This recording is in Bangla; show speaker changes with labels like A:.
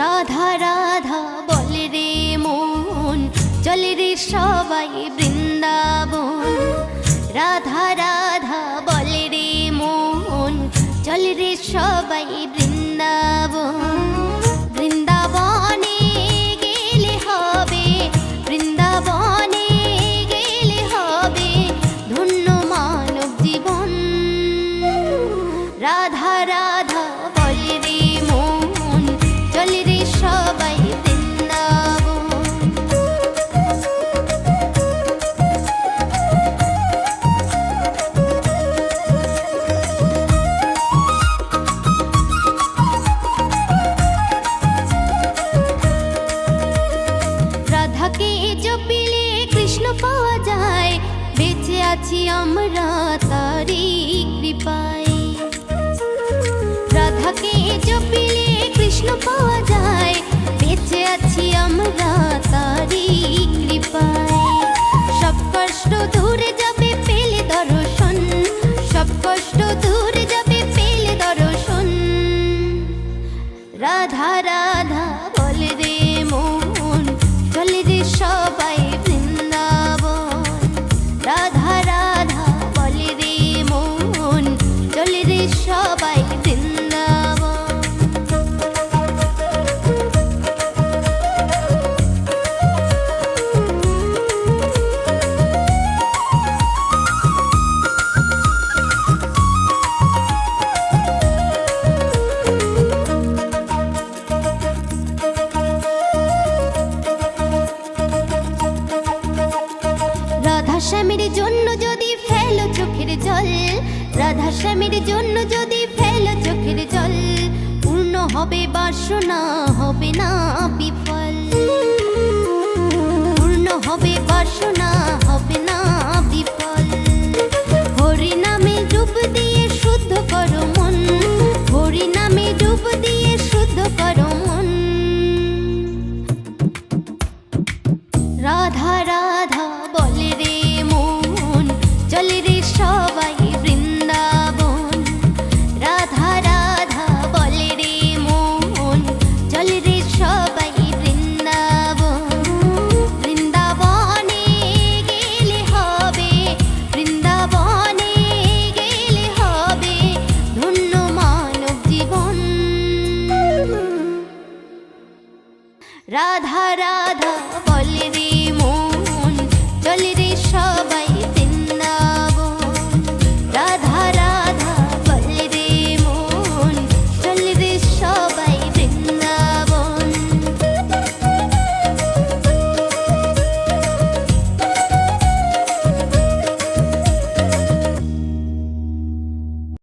A: রাধা রাধা বলে রে মন, চলে রে সবাই বৃন্দাবন। রাধা রাধা বলে রে মন, চলে রে সবাই বৃন্দাবন। বৃন্দাবনে গেলে হবে, বৃন্দাবনে গেলে হবে ধন্য মানব জীবন। রাধা রাধা বলে রে মন, চলে রে সবাই বৃন্দাবন। রাধাকে জপিলে কৃষ্ণ পাওয়া যায়, বেঁচে আছি আমরা তারই কৃপায়। রাধাকে জপিলে কৃষ্ণ পাওয়া যায়, বেঁচে আছি আমরা তারই কৃপায়। সব কষ্ট দূরে যাবে পেলে দর্শন, সব কষ্ট দূরে যাবে পেলে দর্শন। রাধা রাধা বলে রে মন, চলে রে সবাই বৃন্দাবন। রাধা রাধা বলে রে মন, চলে রে সবাই বৃন্দাবন। রাধা শ্যামের জন্য যদি ফেলো চোখের জল, রাধা শ্যামের জন্য যদি ফেলো চোখের জল, পূর্ণ হবে বাসনা, হবে না বিফল। পূর্ণ হবে বাসনা, হবে না বিফল। হরি নামে ডুব দিয়ে শুদ্ধ করো মন, হরি নামে ডুব দিয়ে শুদ্ধ করো মন। রাধা রাধা বলে রে মন, চলে রে সবাই বৃন্দাবন। রাধা রাধা বলে রে মন, চলে রে সবাই বৃন্দাবন। বৃন্দাবনে গেলে হবে, বৃন্দাবনে গেলে হবে ধন্য মানব জীবন। রাধা রাধা